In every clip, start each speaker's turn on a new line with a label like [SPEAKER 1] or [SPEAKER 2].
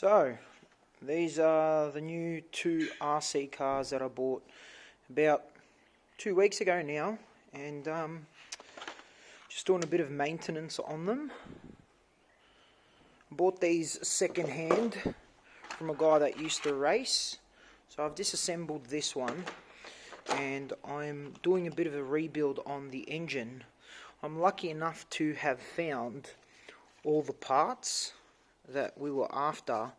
[SPEAKER 1] So, these are the new two RC cars that I bought about 2 weeks ago now, and just doing a bit of maintenance on them. Bought these second hand from a guy that used to race, so I've disassembled this one and I'm doing a bit of a rebuild on the engine. I'm lucky enough to have found all the parts that we were after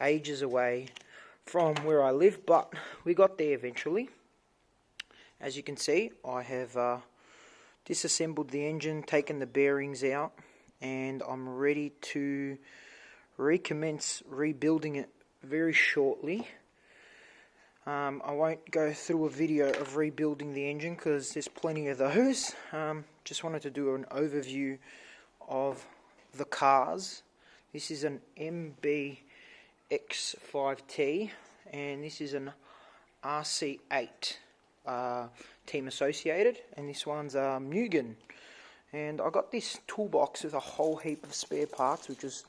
[SPEAKER 1] ages away from where I live, but we got there eventually. As you can see, I have disassembled the engine, taken the bearings out, and I'm ready to recommence rebuilding it very shortly. I won't go through a video of rebuilding the engine because there's plenty of those. Just wanted to do an overview of the cars. This is an MBX5T and this is an RC8 team associated, and this one's Mugen. And I got this toolbox with a whole heap of spare parts, which was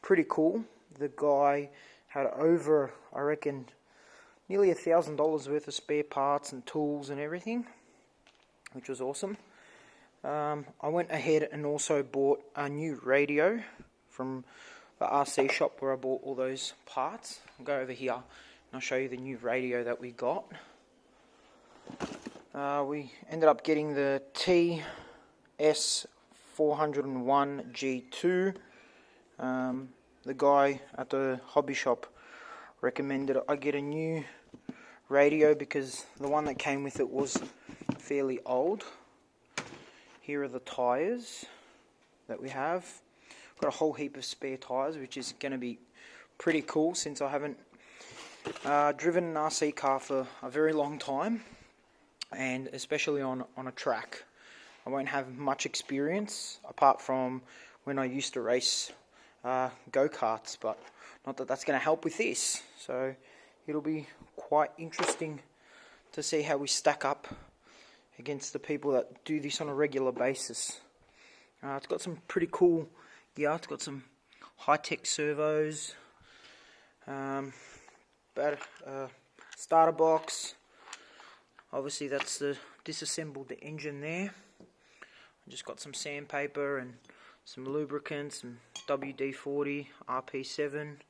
[SPEAKER 1] pretty cool. The guy had over, I reckon, nearly $1,000 worth of spare parts and tools and everything, which was awesome. I went ahead and also bought a new radio from the RC shop where I bought all those parts. I'll go over here and I'll show you the new radio that we got. We ended up getting the TS401G2. The guy at the hobby shop recommended I get a new radio because the one that came with it was fairly old. Here are the tyres that we have. Got a whole heap of spare tyres, which is going to be pretty cool since I haven't driven an RC car for a very long time, and especially on a track. I won't have much experience apart from when I used to race go-karts, but not that that's going to help with this. So it'll be quite interesting to see how we stack up against the people that do this on a regular basis. It's got some pretty cool gear. It's got some high-tech servos, starter box. Obviously that's the disassembled the engine there. I just got some sandpaper and some lubricants, some WD-40, RP7.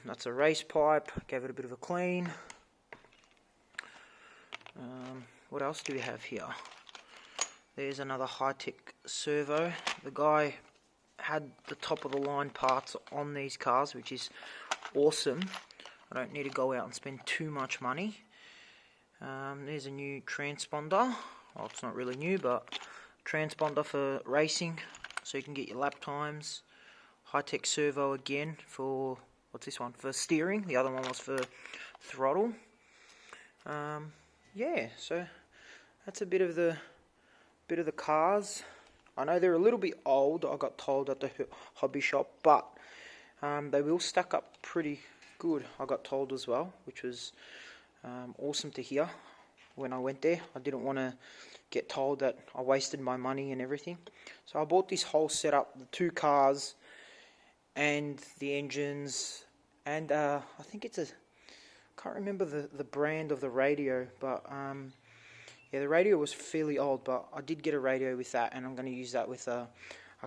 [SPEAKER 1] That's a race pipe. Gave it a bit of a clean. What else do we have here? There's another high-tech servo. The guy had the top of the line parts on these cars, which is awesome. I don't need to go out and spend too much money. There's a new transponder. Well, it's not really new, but transponder for racing, so you can get your lap times. High-tech servo again for, what's this one? For steering. The other one was for throttle. Yeah, so that's a bit of the cars. I know they're a little bit old, I got told at the hobby shop, but they will stack up pretty good, I got told as well, which was awesome to hear when I went there. I didn't want to get told that I wasted my money and everything. So I bought this whole setup, the two cars and the engines, and I think it's can't remember the brand of the radio, but yeah, the radio was fairly old, but I did get a radio with that, and I'm going to use that with a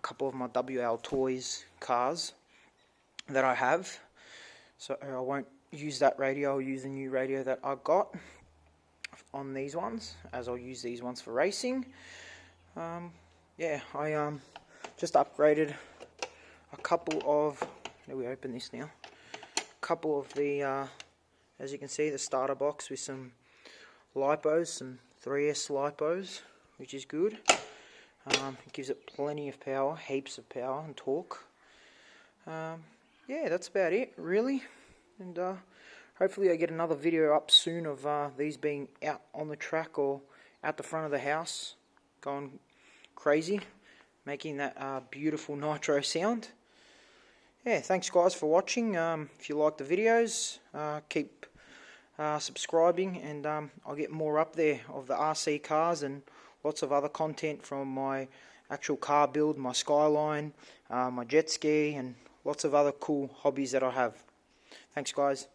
[SPEAKER 1] couple of my WL Toys cars that I have. So I won't use that radio, I'll use the new radio that I got on these ones, as I'll use these ones for racing. Yeah, I just upgraded a couple of, let me open this now, a couple of the, as you can see, the starter box with some lipos, some 3S lipos, which is good. It gives it plenty of power, heaps of power and torque. Yeah, that's about it really, and hopefully I get another video up soon of these being out on the track or out the front of the house, going crazy, making that beautiful nitro sound. Yeah, thanks guys for watching. If you like the videos, keep subscribing, and I'll get more up there of the RC cars and lots of other content from my actual car build, my Skyline, my jet ski, and lots of other cool hobbies that I have. Thanks guys.